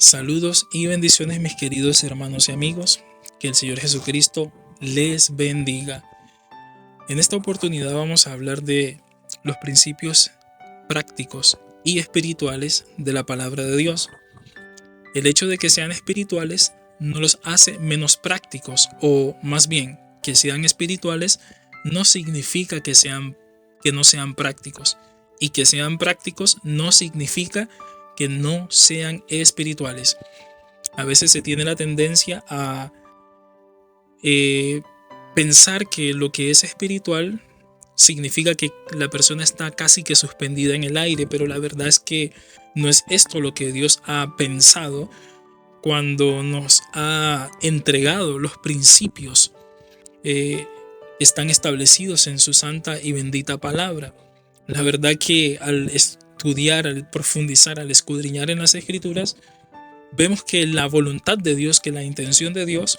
Saludos y bendiciones, mis queridos hermanos y amigos. Que el Señor Jesucristo les bendiga. En esta oportunidad vamos a hablar de los principios prácticos y espirituales de la palabra de Dios. El hecho de que sean espirituales no los hace menos prácticos, o más bien, que sean espirituales no significa que no sean prácticos, y que sean prácticos no significa que no sean espirituales. A veces se tiene la tendencia a pensar que lo que es espiritual significa que la persona está casi que suspendida en el aire, pero la verdad es que no es esto lo que Dios ha pensado cuando nos ha entregado los principios que están establecidos en su santa y bendita palabra. La verdad que al estudiar, al profundizar, al escudriñar en las Escrituras, vemos que la voluntad de Dios, que la intención de Dios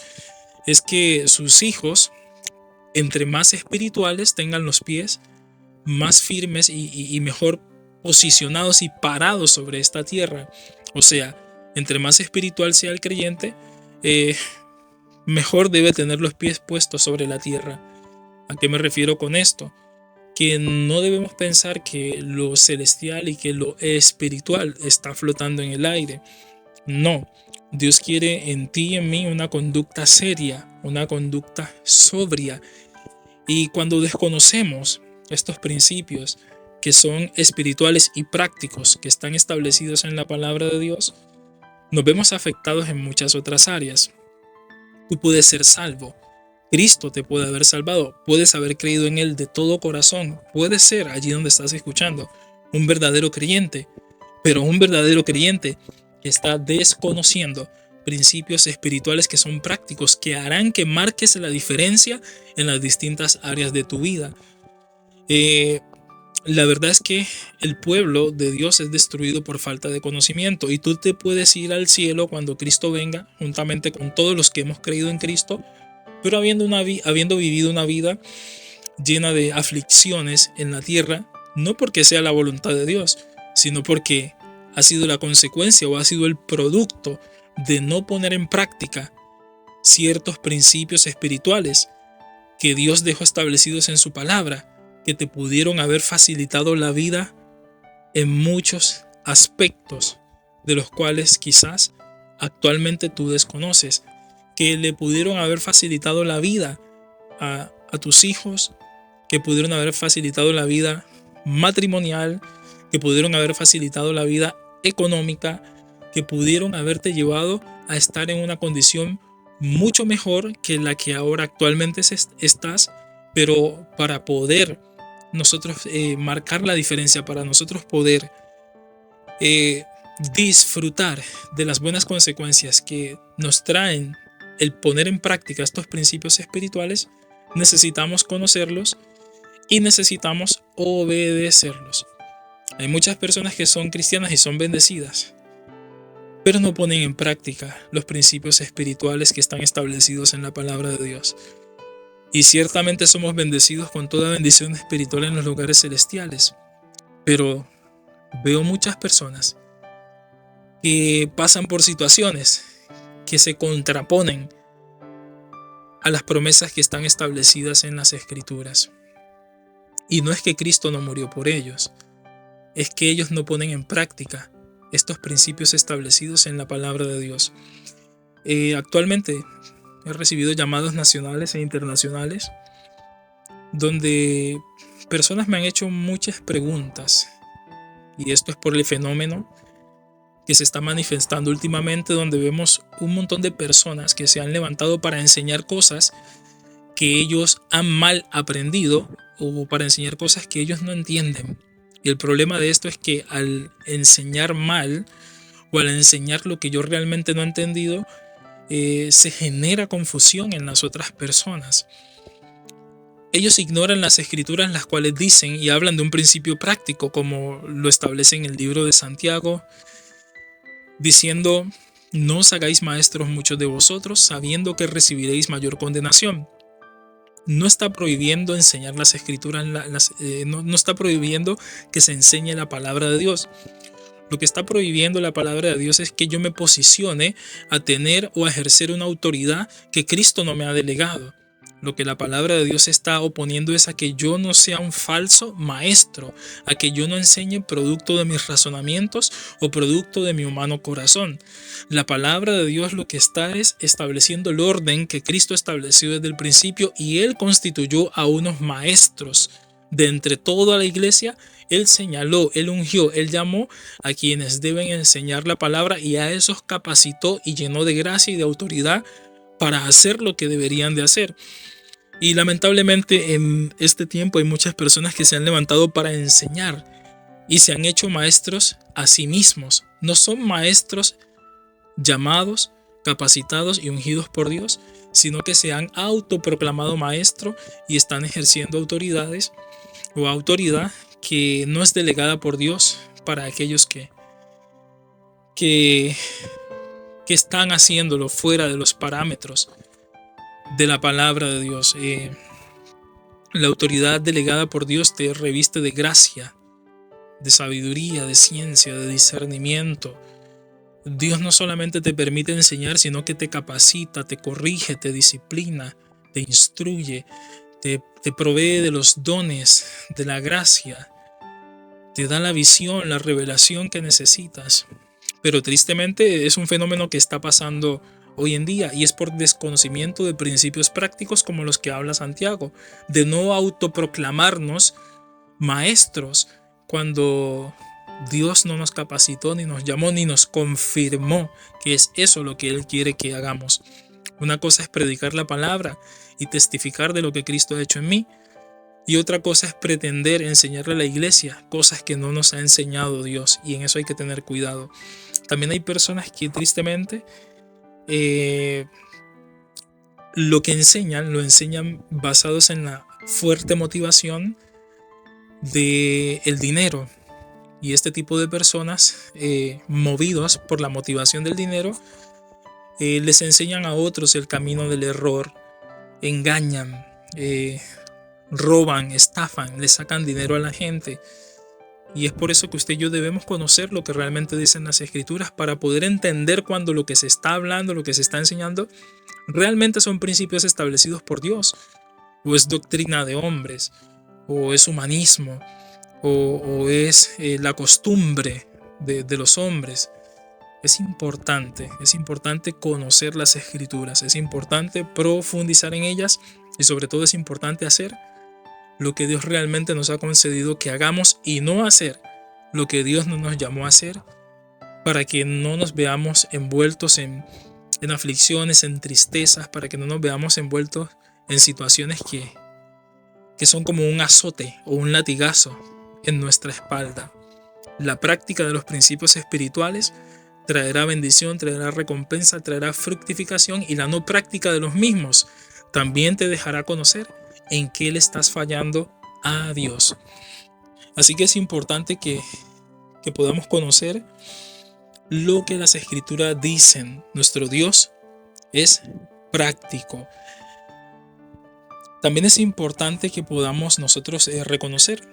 es que sus hijos, entre más espirituales, tengan los pies más firmes y mejor posicionados y parados sobre esta tierra. O sea, entre más espiritual sea el creyente, mejor debe tener los pies puestos sobre la tierra. ¿A qué me refiero con esto? Que no debemos pensar que lo celestial y que lo espiritual está flotando en el aire. No, Dios quiere en ti y en mí una conducta seria, una conducta sobria. Y cuando desconocemos estos principios que son espirituales y prácticos, que están establecidos en la palabra de Dios, nos vemos afectados en muchas otras áreas. Tú puedes ser salvo. Cristo te puede haber salvado. Puedes haber creído en Él de todo corazón. Puedes ser, allí donde estás escuchando, un verdadero creyente. Pero un verdadero creyente que está desconociendo principios espirituales que son prácticos, que harán que marques la diferencia en las distintas áreas de tu vida. La verdad es que el pueblo de Dios es destruido por falta de conocimiento, y tú te puedes ir al cielo cuando Cristo venga, juntamente con todos los que hemos creído en Cristo, pero habiendo vivido una vida llena de aflicciones en la tierra, no porque sea la voluntad de Dios, sino porque ha sido la consecuencia o ha sido el producto de no poner en práctica ciertos principios espirituales que Dios dejó establecidos en su palabra, que te pudieron haber facilitado la vida en muchos aspectos de los cuales quizás actualmente tú desconoces, que le pudieron haber facilitado la vida a tus hijos, que pudieron haber facilitado la vida matrimonial, que pudieron haber facilitado la vida económica, que pudieron haberte llevado a estar en una condición mucho mejor que la que ahora actualmente estás, pero para poder nosotros marcar la diferencia, para nosotros poder disfrutar de las buenas consecuencias que nos traen el poner en práctica estos principios espirituales, necesitamos conocerlos y necesitamos obedecerlos. Hay muchas personas que son cristianas y son bendecidas, pero no ponen en práctica los principios espirituales que están establecidos en la palabra de Dios. Y ciertamente somos bendecidos con toda bendición espiritual en los lugares celestiales, pero veo muchas personas que pasan por situaciones que se contraponen a las promesas que están establecidas en las Escrituras. Y no es que Cristo no murió por ellos, es que ellos no ponen en práctica estos principios establecidos en la palabra de Dios. Actualmente he recibido llamados nacionales e internacionales donde personas me han hecho muchas preguntas, y esto es por el fenómeno que se está manifestando últimamente, donde vemos un montón de personas que se han levantado para enseñar cosas que ellos han mal aprendido, o para enseñar cosas que ellos no entienden. Y el problema de esto es que al enseñar mal, o al enseñar lo que yo realmente no he entendido, se genera confusión en las otras personas. Ellos ignoran las Escrituras, las cuales dicen y hablan de un principio práctico, como lo establece en el libro de Santiago, diciendo: no os hagáis maestros muchos de vosotros, sabiendo que recibiréis mayor condenación. No está prohibiendo enseñar las Escrituras, no está prohibiendo que se enseñe la palabra de Dios. Lo que está prohibiendo la palabra de Dios es que yo me posicione a tener o a ejercer una autoridad que Cristo no me ha delegado. Lo que la palabra de Dios está oponiendo es a que yo no sea un falso maestro, a que yo no enseñe producto de mis razonamientos o producto de mi humano corazón. La palabra de Dios lo que está es estableciendo el orden que Cristo estableció desde el principio, y Él constituyó a unos maestros de entre toda la iglesia. Él señaló, Él ungió, Él llamó a quienes deben enseñar la palabra, y a esos capacitó y llenó de gracia y de autoridad para hacer lo que deberían de hacer. Y lamentablemente en este tiempo hay muchas personas que se han levantado para enseñar y se han hecho maestros a sí mismos. No son maestros llamados, capacitados y ungidos por Dios, sino que se han autoproclamado maestro y están ejerciendo autoridades o autoridad que no es delegada por Dios para aquellos que, que están haciéndolo fuera de los parámetros de la palabra de Dios. La autoridad delegada por Dios te reviste de gracia, de sabiduría, de ciencia, de discernimiento. Dios no solamente te permite enseñar, sino que te capacita, te corrige, te disciplina, te instruye, te provee de los dones, de la gracia, te da la visión, la revelación que necesitas. Pero tristemente es un fenómeno que está pasando hoy en día, y es por desconocimiento de principios prácticos como los que habla Santiago, de no autoproclamarnos maestros cuando Dios no nos capacitó, ni nos llamó, ni nos confirmó que es eso lo que Él quiere que hagamos. Una cosa es predicar la palabra y testificar de lo que Cristo ha hecho en mí, y otra cosa es pretender enseñarle a la iglesia cosas que no nos ha enseñado Dios, y en eso hay que tener cuidado. También hay personas que tristemente lo que enseñan, lo enseñan basados en la fuerte motivación del dinero. Y este tipo de personas, movidos por la motivación del dinero, les enseñan a otros el camino del error, engañan, roban, estafan, le sacan dinero a la gente. Y es por eso que usted y yo debemos conocer lo que realmente dicen las escrituras, para poder entender cuando lo que se está hablando, lo que se está enseñando, realmente son principios establecidos por Dios, o es doctrina de hombres, o es humanismo, o es la costumbre de los hombres. Es importante conocer las escrituras, es importante profundizar en ellas, y sobre todo es importante hacer lo que Dios realmente nos ha concedido que hagamos, y no hacer lo que Dios no nos llamó a hacer, para que no nos veamos envueltos en aflicciones, en tristezas, para que no nos veamos envueltos en situaciones que son como un azote o un latigazo en nuestra espalda. La práctica de los principios espirituales traerá bendición, traerá recompensa, traerá fructificación, y la no práctica de los mismos también te dejará conocer en qué le estás fallando a Dios. Así que es importante que podamos conocer lo que las escrituras dicen. Nuestro Dios es práctico. También es importante que podamos nosotros reconocer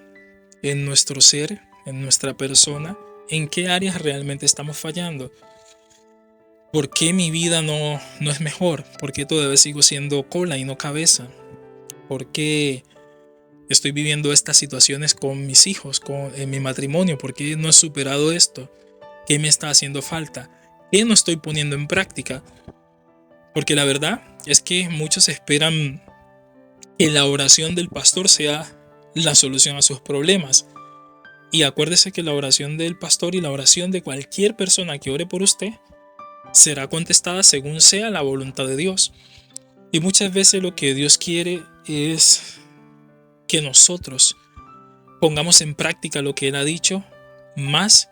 en nuestro ser, en nuestra persona, en qué áreas realmente estamos fallando. ¿Por qué mi vida no es mejor? ¿Por qué todavía sigo siendo cola y no cabeza? ¿Por qué estoy viviendo estas situaciones con mis hijos, en mi matrimonio? ¿Por qué no he superado esto? ¿Qué me está haciendo falta? ¿Qué no estoy poniendo en práctica? Porque la verdad es que muchos esperan que la oración del pastor sea la solución a sus problemas. Y acuérdese que la oración del pastor y la oración de cualquier persona que ore por usted será contestada según sea la voluntad de Dios. Y muchas veces lo que Dios quiere es que nosotros pongamos en práctica lo que Él ha dicho, más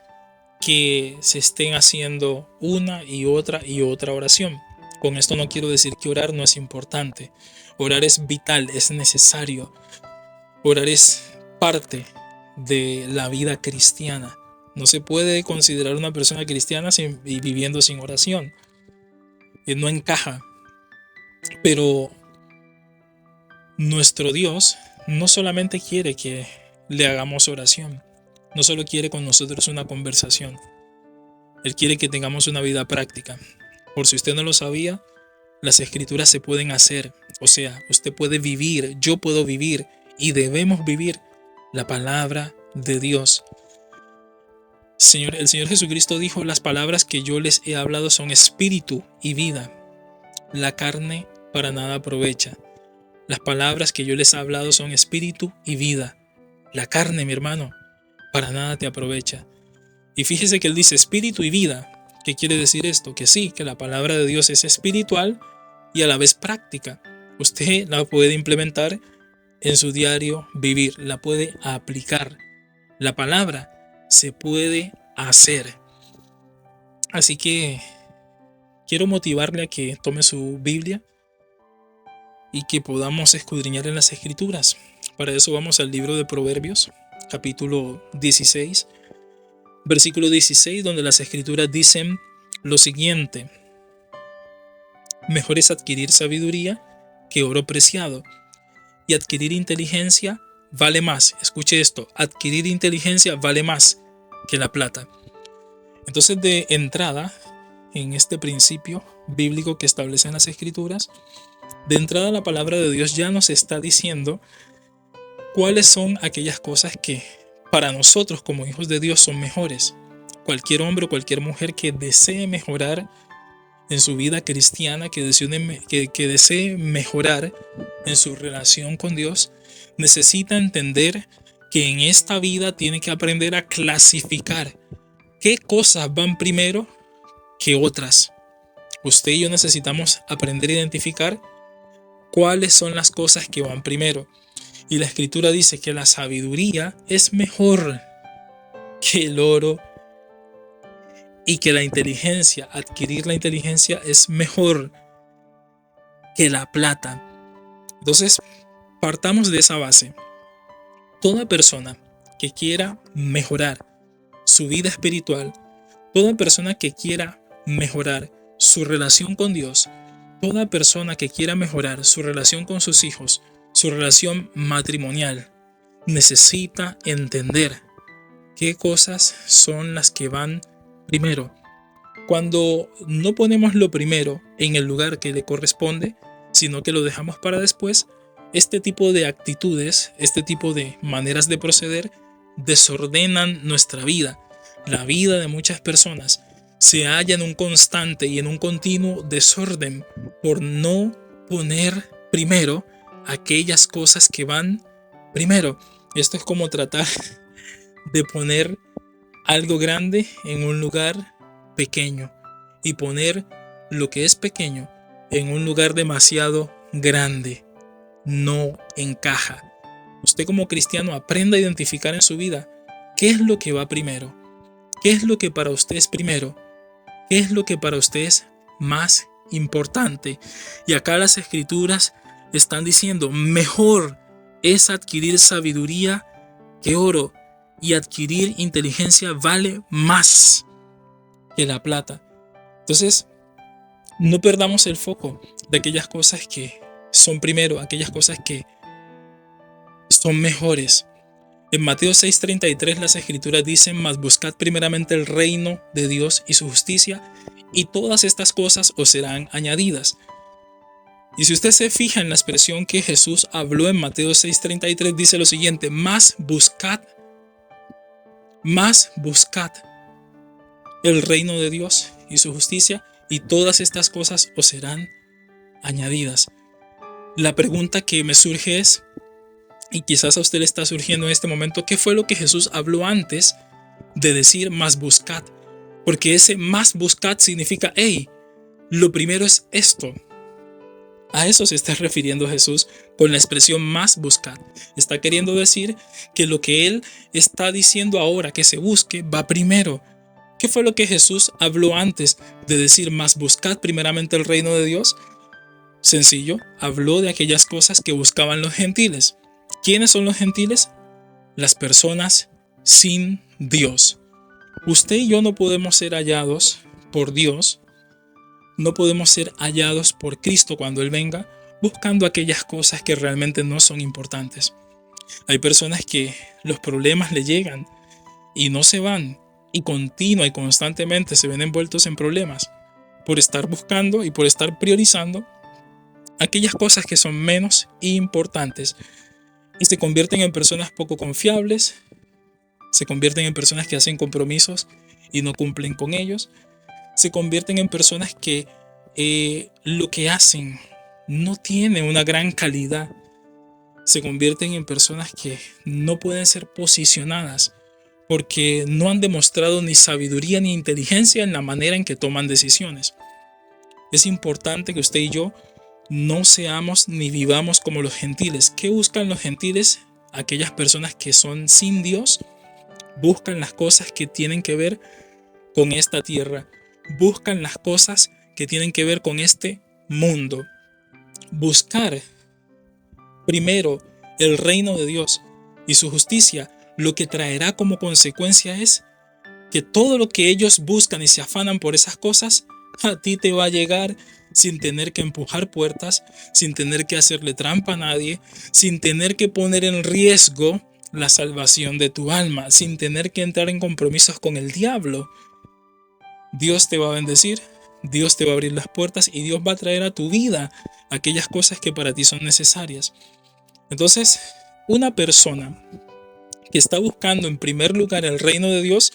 que se estén haciendo una y otra oración. Con esto no quiero decir que orar no es importante. Orar es vital, es necesario. Orar es parte de la vida cristiana. No se puede considerar una persona cristiana y viviendo sin oración. No encaja. Pero nuestro Dios no solamente quiere que le hagamos oración. no solo quiere con nosotros una conversación. Él quiere que tengamos una vida práctica. Por si usted no lo sabía, las escrituras se pueden hacer. O sea, usted puede vivir, yo puedo vivir y debemos vivir la palabra de Dios. El Señor Jesucristo dijo: las palabras que yo les he hablado son espíritu y vida. La carne para nada aprovecha. Las palabras que yo les he hablado son espíritu y vida. La carne, mi hermano, para nada te aprovecha. Y fíjese que él dice espíritu y vida. ¿Qué quiere decir esto? Que sí, que la palabra de Dios es espiritual y a la vez práctica. Usted la puede implementar en su diario vivir, la puede aplicar. La palabra se puede hacer. Así que quiero motivarle a que tome su Biblia y que podamos escudriñar en las Escrituras. Para eso vamos al libro de Proverbios, capítulo 16, versículo 16, donde las Escrituras dicen lo siguiente: mejor es adquirir sabiduría que oro preciado, y adquirir inteligencia vale más. Escuche esto: adquirir inteligencia vale más que la plata. Entonces, de entrada, en este principio bíblico que establecen las Escrituras, de entrada la palabra de Dios ya nos está diciendo cuáles son aquellas cosas que para nosotros como hijos de Dios son mejores. Cualquier hombre o cualquier mujer que desee mejorar en su vida cristiana, que desee mejorar en su relación con Dios, necesita entender que en esta vida tiene que aprender a clasificar qué cosas van primero que otras. Usted y yo necesitamos aprender a identificar cuáles son las cosas que van primero. Y la Escritura dice que la sabiduría es mejor que el oro y que la inteligencia, adquirir la inteligencia, es mejor que la plata. Entonces, partamos de esa base. Toda persona que quiera mejorar su vida espiritual, toda persona que quiera mejorar su relación con Dios, toda persona que quiera mejorar su relación con sus hijos, su relación matrimonial, necesita entender qué cosas son las que van primero. Cuando no ponemos lo primero en el lugar que le corresponde, sino que lo dejamos para después, este tipo de actitudes, este tipo de maneras de proceder desordenan nuestra vida. La vida de muchas personas se halla en un constante y en un continuo desorden por no poner primero aquellas cosas que van primero. Esto es como tratar de poner algo grande en un lugar pequeño y poner lo que es pequeño en un lugar demasiado grande. No encaja. Usted como cristiano aprenda a identificar en su vida qué es lo que va primero, qué es lo que para usted es primero, qué es lo que para usted es más importante. Y acá las Escrituras están diciendo: mejor es adquirir sabiduría que oro, y adquirir inteligencia vale más que la plata. Entonces, no perdamos el foco de aquellas cosas que son primero, aquellas cosas que son mejores. En Mateo 6:33 las Escrituras dicen: mas buscad primeramente el reino de Dios y su justicia, y todas estas cosas os serán añadidas. Y si usted se fija en la expresión que Jesús habló en Mateo 6:33, dice lo siguiente: más buscad el reino de Dios y su justicia, y todas estas cosas os serán añadidas. La pregunta que me surge es, y quizás a usted le está surgiendo en este momento: ¿qué fue lo que Jesús habló antes de decir más buscad? Porque ese más buscad significa: hey, lo primero es esto. A eso se está refiriendo Jesús con la expresión más buscad. Está queriendo decir que lo que Él está diciendo ahora que se busque va primero. ¿Qué fue lo que Jesús habló antes de decir más buscad primeramente el reino de Dios? Sencillo, habló de aquellas cosas que buscaban los gentiles. ¿Quiénes son los gentiles? Las personas sin Dios. Usted y yo no podemos ser hallados por Dios, no podemos ser hallados por Cristo cuando Él venga, buscando aquellas cosas que realmente no son importantes. Hay personas que los problemas le llegan y no se van, y continua y constantemente se ven envueltos en problemas por estar buscando y por estar priorizando aquellas cosas que son menos importantes, y se convierten en personas poco confiables, se convierten en personas que hacen compromisos y no cumplen con ellos, se convierten en personas que lo que hacen no tiene una gran calidad, se convierten en personas que no pueden ser posicionadas porque no han demostrado ni sabiduría ni inteligencia en la manera en que toman decisiones. Es importante que usted y yo no seamos ni vivamos como los gentiles. ¿Qué buscan los gentiles? Aquellas personas que son sin Dios buscan las cosas que tienen que ver con esta tierra, buscan las cosas que tienen que ver con este mundo. Buscar primero el reino de Dios y su justicia, lo que traerá como consecuencia es que todo lo que ellos buscan y se afanan por esas cosas, a ti te va a llegar sin tener que empujar puertas, sin tener que hacerle trampa a nadie, sin tener que poner en riesgo la salvación de tu alma, sin tener que entrar en compromisos con el diablo. Dios te va a bendecir, Dios te va a abrir las puertas y Dios va a traer a tu vida aquellas cosas que para ti son necesarias. Entonces, una persona que está buscando en primer lugar el reino de Dios,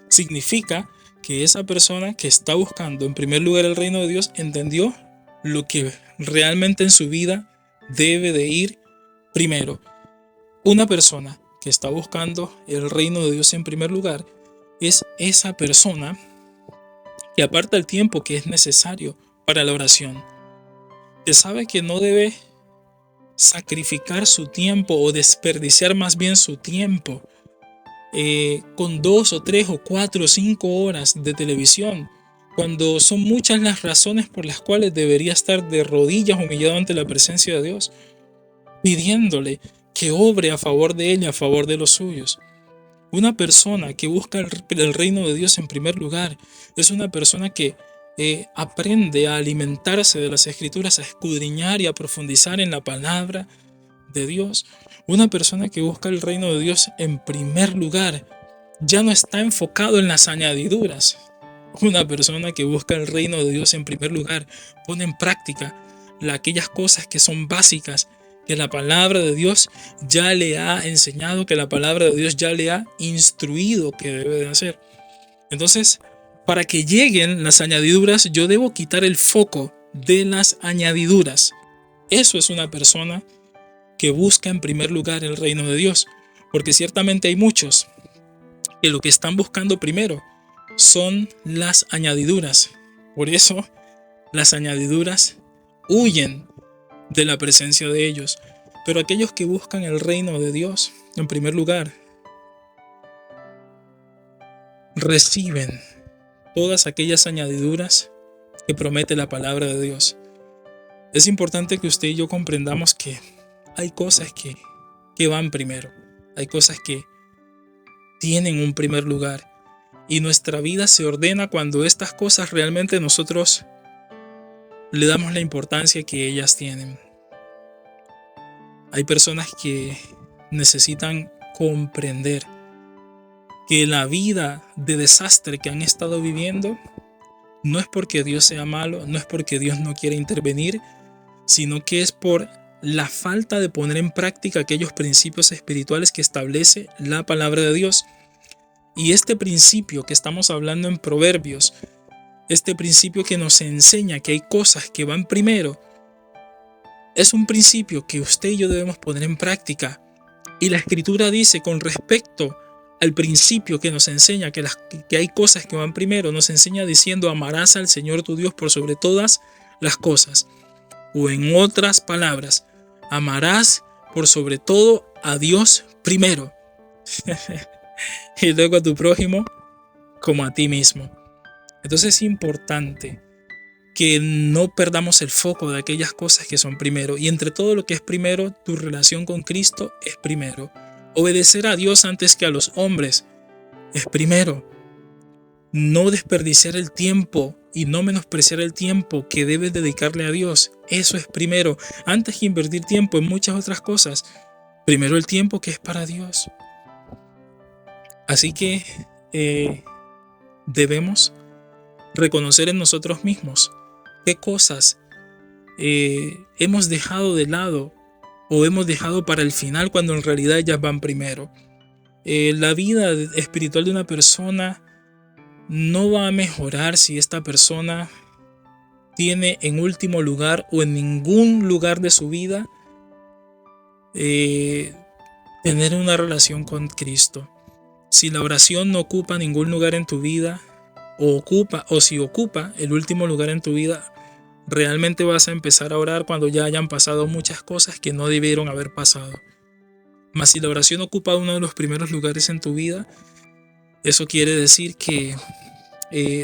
significa que esa persona que está buscando en primer lugar el reino de Dios entendió lo que realmente en su vida debe de ir primero. Una persona que está buscando el reino de Dios en primer lugar es esa persona que aparta el tiempo que es necesario para la oración, que sabe que no debe sacrificar su tiempo o desperdiciar más bien su tiempo con 2 o 3 o 4 o 5 horas de televisión, cuando son muchas las razones por las cuales debería estar de rodillas humillado ante la presencia de Dios, pidiéndole que obre a favor de él y a favor de los suyos. Una persona que busca el reino de Dios en primer lugar es una persona que aprende a alimentarse de las Escrituras, a escudriñar y a profundizar en la palabra de Dios. Una persona que busca el reino de Dios en primer lugar ya no está enfocado en las añadiduras. Una persona que busca el reino de Dios en primer lugar pone en práctica aquellas cosas que son básicas, que la palabra de Dios ya le ha enseñado, que la palabra de Dios ya le ha instruido que debe de hacer. Entonces, para que lleguen las añadiduras, yo debo quitar el foco de las añadiduras. Eso es una persona que busca en primer lugar el reino de Dios, porque ciertamente hay muchos que lo que están buscando primero son las añadiduras. Por eso las añadiduras huyen de la presencia de ellos. Pero aquellos que buscan el reino de Dios en primer lugar reciben todas aquellas añadiduras que promete la palabra de Dios. Es importante que usted y yo comprendamos que hay cosas que van primero, hay cosas que tienen un primer lugar, y nuestra vida se ordena cuando estas cosas realmente nosotros le damos la importancia que ellas tienen. Hay personas que necesitan comprender que la vida de desastre que han estado viviendo no es porque Dios sea malo, no es porque Dios no quiera intervenir, sino que es por la falta de poner en práctica aquellos principios espirituales que establece la palabra de Dios. Y este principio que estamos hablando en Proverbios, este principio que nos enseña que hay cosas que van primero, es un principio que usted y yo debemos poner en práctica. Y la Escritura dice con respecto al principio que nos enseña que hay cosas que van primero, nos enseña diciendo: amarás al Señor tu Dios por sobre todas las cosas. O en otras palabras, amarás por sobre todo a Dios primero y luego a tu prójimo como a ti mismo. Entonces es importante que no perdamos el foco de aquellas cosas que son primero. Y entre todo lo que es primero, tu relación con Cristo es primero. Obedecer a Dios antes que a los hombres es primero. No desperdiciar el tiempo y no menospreciar el tiempo que debes dedicarle a Dios. Eso es primero. Antes que invertir tiempo en muchas otras cosas, primero el tiempo que es para Dios. Así que debemos reconocer en nosotros mismos qué cosas hemos dejado de lado o hemos dejado para el final cuando en realidad ellas van primero. La vida espiritual de una persona no va a mejorar si esta persona tiene en último lugar o en ningún lugar de su vida tener una relación con Cristo. Si la oración no ocupa ningún lugar en tu vida, o si ocupa el último lugar en tu vida, realmente vas a empezar a orar cuando ya hayan pasado muchas cosas que no debieron haber pasado. Mas si la oración ocupa uno de los primeros lugares en tu vida, eso quiere decir que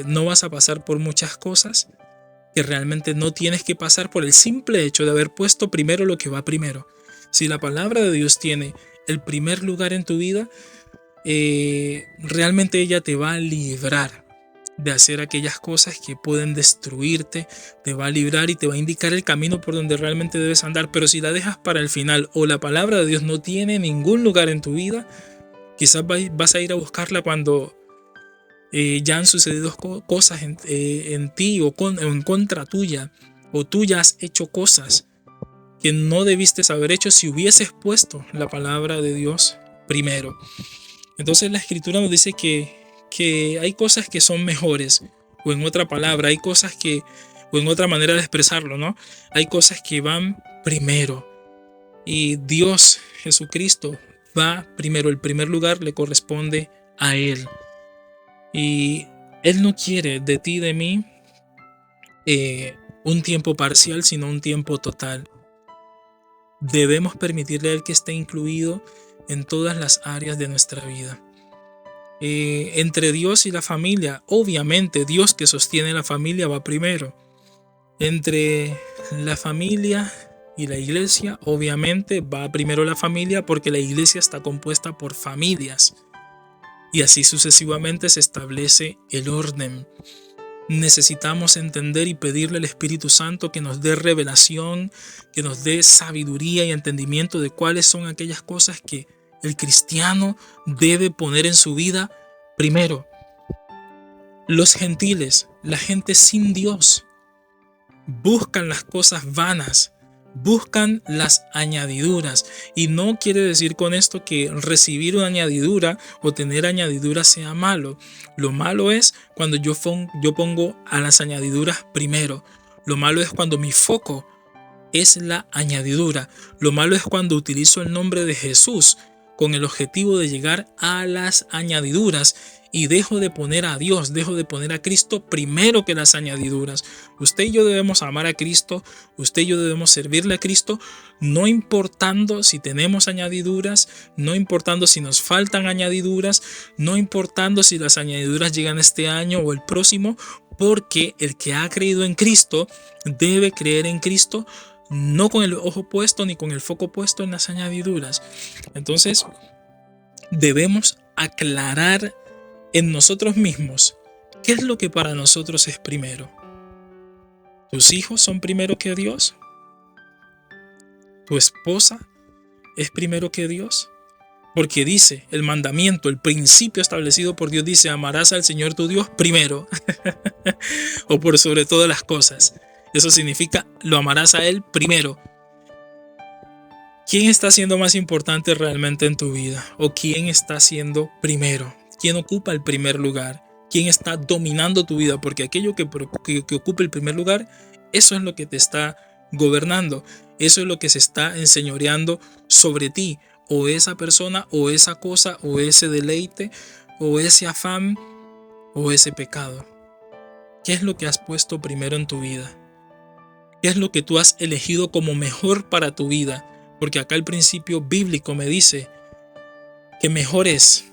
no vas a pasar por muchas cosas que realmente no tienes que pasar por el simple hecho de haber puesto primero lo que va primero. Si la palabra de Dios tiene el primer lugar en tu vida, realmente ella te va a librar de hacer aquellas cosas que pueden destruirte, te va a librar y te va a indicar el camino por donde realmente debes andar. Pero si la dejas para el final o la palabra de Dios no tiene ningún lugar en tu vida, quizás vas a ir a buscarla cuando ya han sucedido cosas en ti o en contra tuya, o tú ya has hecho cosas que no debiste haber hecho si hubieses puesto la palabra de Dios primero. Entonces la escritura nos dice que hay cosas que son mejores, o en otra palabra, hay cosas o en otra manera de expresarlo, ¿no? Hay cosas que van primero. Y Dios, Jesucristo, va primero. El primer lugar le corresponde a Él. Y Él no quiere de ti, de mí, un tiempo parcial, sino un tiempo total. Debemos permitirle a Él que esté incluido en todas las áreas de nuestra vida. Entre Dios y la familia, obviamente Dios que sostiene la familia va primero. Entre la familia y la iglesia, obviamente va primero la familia, porque la iglesia está compuesta por familias. Y así sucesivamente se establece el orden. Necesitamos entender y pedirle al Espíritu Santo que nos dé revelación, que nos dé sabiduría y entendimiento de cuáles son aquellas cosas que el cristiano debe poner en su vida primero. Los gentiles, la gente sin Dios, buscan las cosas vanas, buscan las añadiduras. Y no quiere decir con esto que recibir una añadidura o tener añadiduras sea malo. Lo malo es cuando yo pongo a las añadiduras primero. Lo malo es cuando mi foco es la añadidura. Lo malo es cuando utilizo el nombre de Jesús con el objetivo de llegar a las añadiduras y dejo de poner a Dios, dejo de poner a Cristo primero que las añadiduras. Usted y yo debemos amar a Cristo, usted y yo debemos servirle a Cristo, no importando si tenemos añadiduras, no importando si nos faltan añadiduras, no importando si las añadiduras llegan este año o el próximo, porque el que ha creído en Cristo debe creer en Cristo, no con el ojo puesto ni con el foco puesto en las añadiduras. Entonces, debemos aclarar en nosotros mismos qué es lo que para nosotros es primero. ¿Tus hijos son primero que Dios? ¿Tu esposa es primero que Dios? Porque dice el mandamiento, el principio establecido por Dios, dice: amarás al Señor tu Dios primero o por sobre todas las cosas. Eso significa, lo amarás a Él primero. ¿Quién está siendo más importante realmente en tu vida? ¿O quién está siendo primero? ¿Quién ocupa el primer lugar? ¿Quién está dominando tu vida? Porque aquello que ocupa el primer lugar, eso es lo que te está gobernando. Eso es lo que se está enseñoreando sobre ti. O esa persona, o esa cosa, o ese deleite, o ese afán, o ese pecado. ¿Qué es lo que has puesto primero en tu vida? ¿Qué es lo que tú has elegido como mejor para tu vida? Porque acá el principio bíblico me dice que mejor es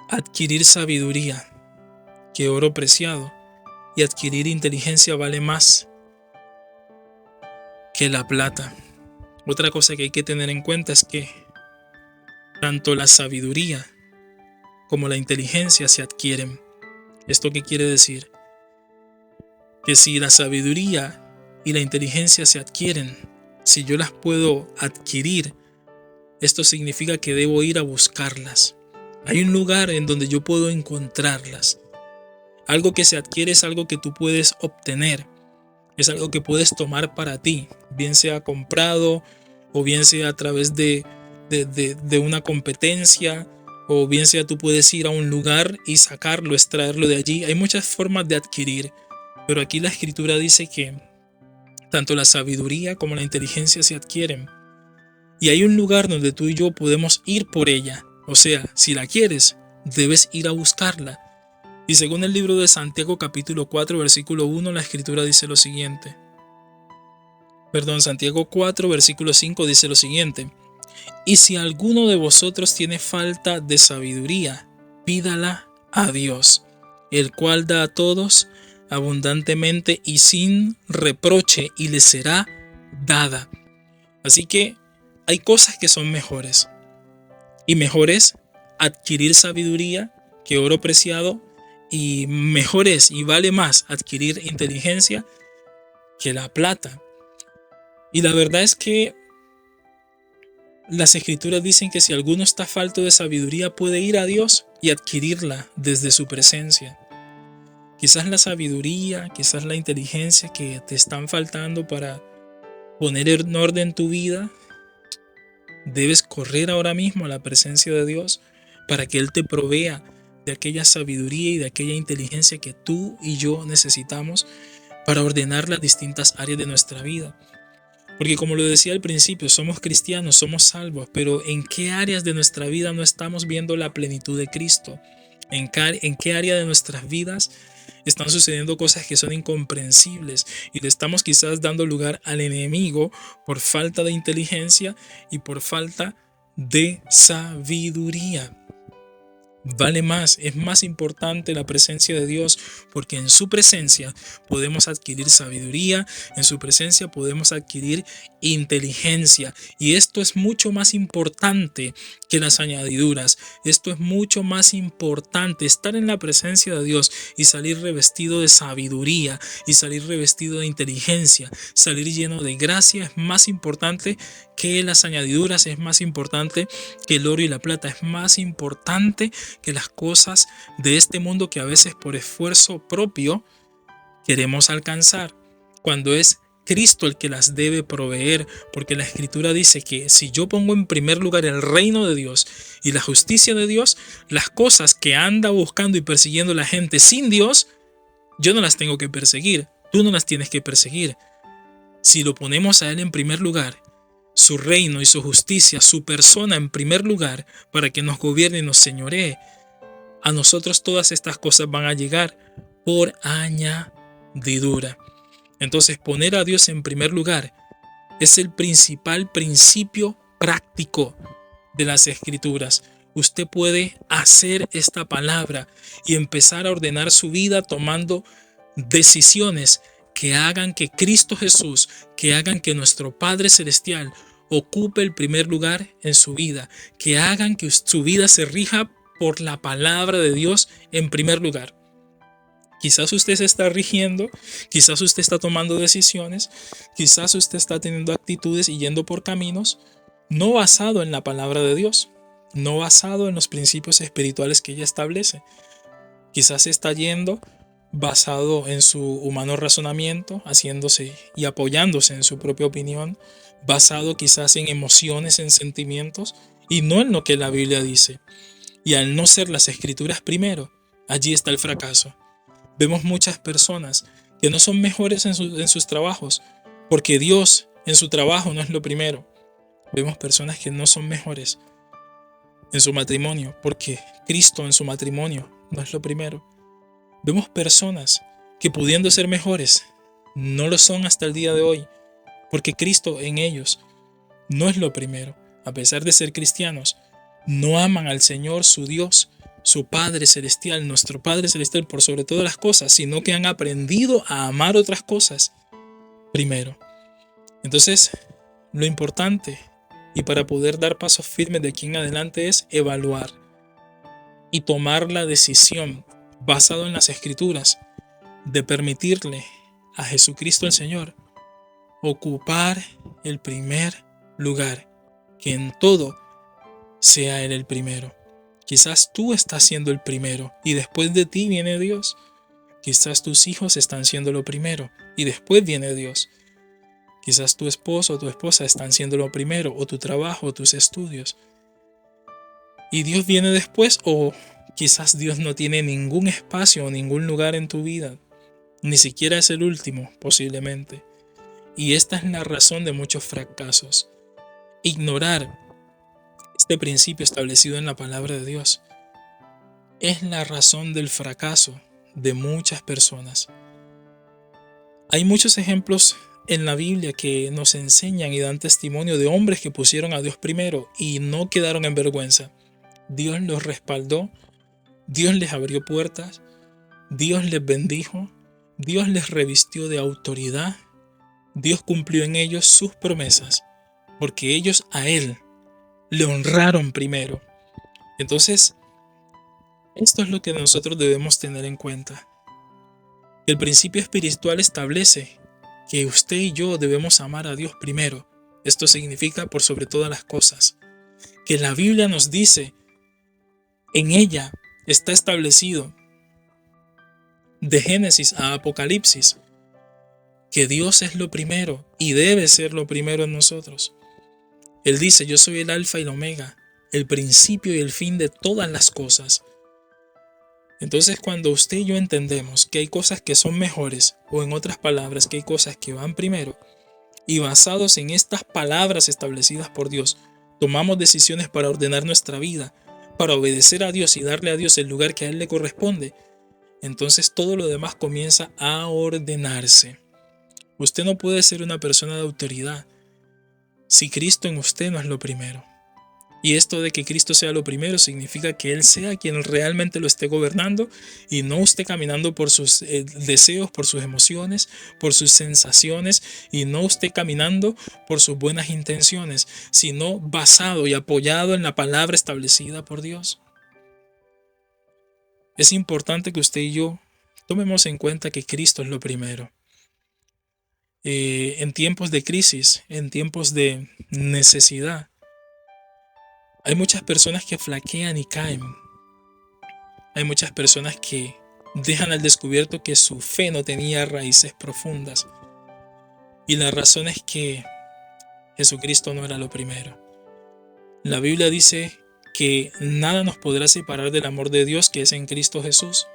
adquirir sabiduría que oro preciado, y adquirir inteligencia vale más que la plata. Otra cosa que hay que tener en cuenta es que tanto la sabiduría como la inteligencia se adquieren. ¿Esto qué quiere decir? Que si la sabiduría y la inteligencia se adquieren, si yo las puedo adquirir esto significa que debo ir a buscarlas. Hay un lugar en donde yo puedo encontrarlas. Algo que se adquiere es algo que tú puedes obtener. Es algo que puedes tomar para ti, bien sea comprado o bien sea a través de una competencia, o bien sea tú puedes ir a un lugar y sacarlo, extraerlo de allí. Hay muchas formas de adquirir, pero aquí la escritura dice que tanto la sabiduría como la inteligencia se adquieren. Y hay un lugar donde tú y yo podemos ir por ella. O sea, si la quieres, debes ir a buscarla. Y según el libro de Santiago capítulo 4 versículo 1, la escritura dice lo siguiente. Santiago 4 versículo 5 dice lo siguiente. Y si alguno de vosotros tiene falta de sabiduría, pídala a Dios, el cual da a todos abundantemente y sin reproche, y le será dada. Así que hay cosas que son mejores. Y mejor es adquirir sabiduría que oro preciado, y mejor es y vale más adquirir inteligencia que la plata. Y la verdad es que las escrituras dicen que si alguno está falto de sabiduría puede ir a Dios y adquirirla desde su presencia. Quizás la sabiduría, quizás la inteligencia que te están faltando para poner en orden tu vida, debes correr ahora mismo a la presencia de Dios para que Él te provea de aquella sabiduría y de aquella inteligencia que tú y yo necesitamos para ordenar las distintas áreas de nuestra vida. Porque como lo decía al principio, somos cristianos, somos salvos, pero ¿en qué áreas de nuestra vida no estamos viendo la plenitud de Cristo? ¿En qué área de nuestras vidas están sucediendo cosas que son incomprensibles y le estamos quizás dando lugar al enemigo por falta de inteligencia y por falta de sabiduría? Vale más, es más importante la presencia de Dios, porque en su presencia podemos adquirir sabiduría, en su presencia podemos adquirir inteligencia, y esto es mucho más importante que las añadiduras. Esto es mucho más importante, estar en la presencia de Dios y salir revestido de sabiduría y salir revestido de inteligencia, salir lleno de gracia, es más importante que las añadiduras, es más importante que el oro y la plata, es más importante que las cosas de este mundo que a veces por esfuerzo propio queremos alcanzar, cuando es Cristo el que las debe proveer, porque la escritura dice que si yo pongo en primer lugar el reino de Dios y la justicia de Dios, las cosas que anda buscando y persiguiendo la gente sin Dios, yo no las tengo que perseguir, tú no las tienes que perseguir. Si lo ponemos a Él en primer lugar, su reino y su justicia, su persona en primer lugar, para que nos gobierne y nos señoree, a nosotros todas estas cosas van a llegar por añadidura. Entonces, poner a Dios en primer lugar es el principal principio práctico de las Escrituras. Usted puede hacer esta palabra y empezar a ordenar su vida tomando decisiones que hagan que Cristo Jesús, que hagan que nuestro Padre Celestial ocupe el primer lugar en su vida, que hagan que su vida se rija por la palabra de Dios en primer lugar. Quizás usted se está rigiendo, quizás usted está tomando decisiones, quizás usted está teniendo actitudes y yendo por caminos no basado en la palabra de Dios, no basado en los principios espirituales que ella establece. Quizás está yendo basado en su humano razonamiento, haciéndose y apoyándose en su propia opinión, basado quizás en emociones, en sentimientos, y no en lo que la Biblia dice. Y al no ser las Escrituras primero, allí está el fracaso. Vemos muchas personas que no son mejores en sus trabajos, porque Dios en su trabajo no es lo primero. Vemos personas que no son mejores en su matrimonio, porque Cristo en su matrimonio no es lo primero. Vemos personas que pudiendo ser mejores, no lo son hasta el día de hoy, porque Cristo en ellos no es lo primero. A pesar de ser cristianos, no aman al Señor, su Dios, su Padre Celestial, nuestro Padre Celestial por sobre todas las cosas, sino que han aprendido a amar otras cosas primero. Entonces, lo importante y para poder dar pasos firmes de aquí en adelante es evaluar y tomar la decisión basado en las Escrituras de permitirle a Jesucristo el Señor ocupar el primer lugar, que en todo sea Él el primero. Quizás tú estás siendo el primero y después de ti viene Dios. Quizás tus hijos están siendo lo primero y después viene Dios. Quizás tu esposo o tu esposa están siendo lo primero, o tu trabajo o tus estudios. Y Dios viene después, o quizás Dios no tiene ningún espacio o ningún lugar en tu vida. Ni siquiera es el último, posiblemente. Y esta es la razón de muchos fracasos. Ignorar este principio establecido en la palabra de Dios es la razón del fracaso de muchas personas. Hay muchos ejemplos en la Biblia que nos enseñan y dan testimonio de hombres que pusieron a Dios primero y no quedaron en vergüenza. Dios los respaldó, Dios les abrió puertas, Dios les bendijo, Dios les revistió de autoridad, Dios cumplió en ellos sus promesas, porque ellos a Él le honraron primero. Entonces, esto es lo que nosotros debemos tener en cuenta. El principio espiritual establece que usted y yo debemos amar a Dios primero. Esto significa por sobre todas las cosas. Que la Biblia nos dice, en ella está establecido, de Génesis a Apocalipsis, que Dios es lo primero y debe ser lo primero en nosotros. Él dice, yo soy el alfa y el omega, el principio y el fin de todas las cosas. Entonces, cuando usted y yo entendemos que hay cosas que son mejores, o en otras palabras, que hay cosas que van primero, y basados en estas palabras establecidas por Dios, tomamos decisiones para ordenar nuestra vida, para obedecer a Dios y darle a Dios el lugar que a Él le corresponde, entonces todo lo demás comienza a ordenarse. Usted no puede ser una persona de autoridad si Cristo en usted no es lo primero. Y esto de que Cristo sea lo primero significa que Él sea quien realmente lo esté gobernando y no usted caminando por sus deseos, por sus emociones, por sus sensaciones, y no usted caminando por sus buenas intenciones, sino basado y apoyado en la palabra establecida por Dios. Es importante que usted y yo tomemos en cuenta que Cristo es lo primero. En tiempos de crisis, en tiempos de necesidad, hay muchas personas que flaquean y caen. Hay muchas personas que dejan al descubierto que su fe no tenía raíces profundas. Y la razón es que Jesucristo no era lo primero. La Biblia dice que nada nos podrá separar del amor de Dios que es en Cristo Jesús.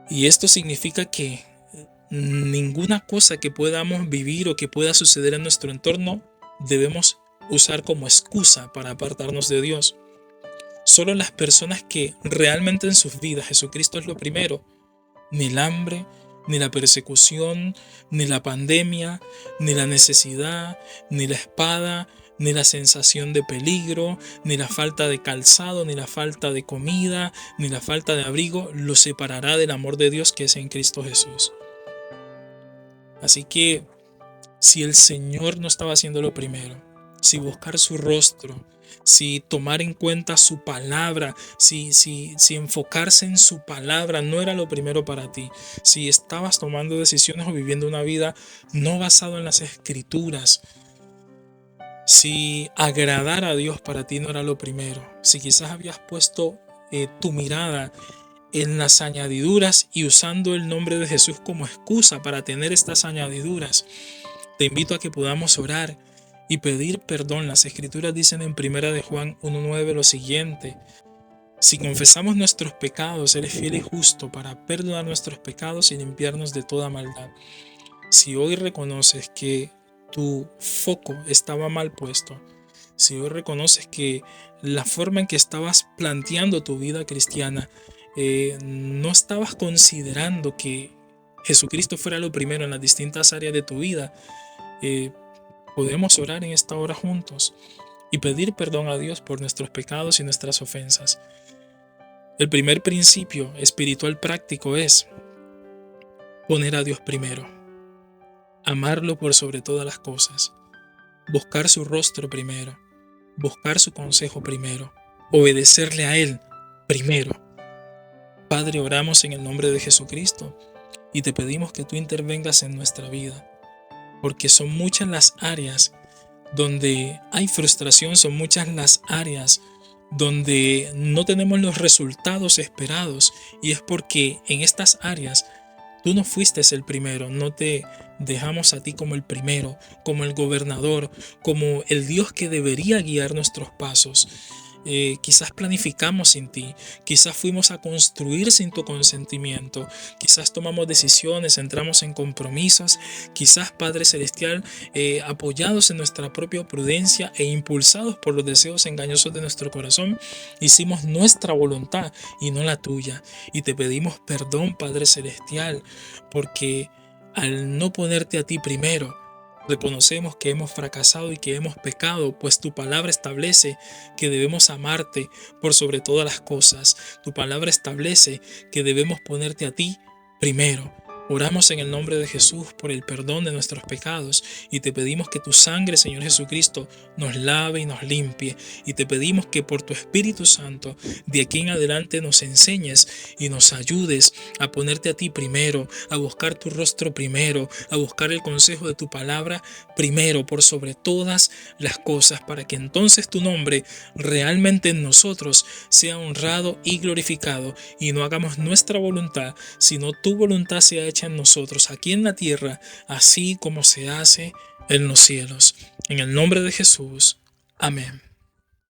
Y esto significa que ninguna cosa que podamos vivir o que pueda suceder en nuestro entorno debemos usar como excusa para apartarnos de Dios. Solo las personas que realmente en sus vidas Jesucristo es lo primero, ni el hambre, ni la persecución, ni la pandemia, ni la necesidad, ni la espada, ni la sensación de peligro, ni la falta de calzado, ni la falta de comida, ni la falta de abrigo, los separará del amor de Dios que es en Cristo Jesús. Así que si el Señor no estaba haciendo lo primero, si buscar su rostro, si tomar en cuenta su palabra, si enfocarse en su palabra no era lo primero para ti, si estabas tomando decisiones o viviendo una vida no basada en las escrituras, si agradar a Dios para ti no era lo primero, si quizás habías puesto tu mirada en las añadiduras y usando el nombre de Jesús como excusa para tener estas añadiduras, te invito a que podamos orar y pedir perdón. Las escrituras dicen en 1 de Juan 1:9 lo siguiente: si confesamos nuestros pecados, Él es fiel y justo para perdonar nuestros pecados y limpiarnos de toda maldad. Si hoy reconoces que tu foco estaba mal puesto, si hoy reconoces que la forma en que estabas planteando tu vida cristiana, no estabas considerando que Jesucristo fuera lo primero en las distintas áreas de tu vida, podemos orar en esta hora juntos y pedir perdón a Dios por nuestros pecados y nuestras ofensas. El primer principio espiritual práctico es poner a Dios primero, amarlo por sobre todas las cosas, buscar su rostro primero, buscar su consejo primero, obedecerle a Él primero. Padre, oramos en el nombre de Jesucristo y te pedimos que tú intervengas en nuestra vida, porque son muchas las áreas donde hay frustración, son muchas las áreas donde no tenemos los resultados esperados, y es porque en estas áreas tú no fuiste el primero, no te dejamos a ti como el primero, como el gobernador, como el Dios que debería guiar nuestros pasos. Quizás planificamos sin ti, quizás fuimos a construir sin tu consentimiento, quizás tomamos decisiones, entramos en compromisos, quizás Padre Celestial, apoyados en nuestra propia prudencia e impulsados por los deseos engañosos de nuestro corazón, hicimos nuestra voluntad y no la tuya. Y te pedimos perdón, Padre Celestial, porque al no ponerte a ti primero, reconocemos que hemos fracasado y que hemos pecado, pues tu palabra establece que debemos amarte por sobre todas las cosas. Tu palabra establece que debemos ponerte a ti primero. Oramos en el nombre de Jesús por el perdón de nuestros pecados y te pedimos que tu sangre, Señor Jesucristo, nos lave y nos limpie. Y te pedimos que por tu Espíritu Santo de aquí en adelante nos enseñes y nos ayudes a ponerte a ti primero, a buscar tu rostro primero, a buscar el consejo de tu palabra primero por sobre todas las cosas, para que entonces tu nombre realmente en nosotros sea honrado y glorificado, y no hagamos nuestra voluntad, sino tu voluntad sea hecha en nosotros, aquí en la tierra, así como se hace en los cielos. En el nombre de Jesús. Amén.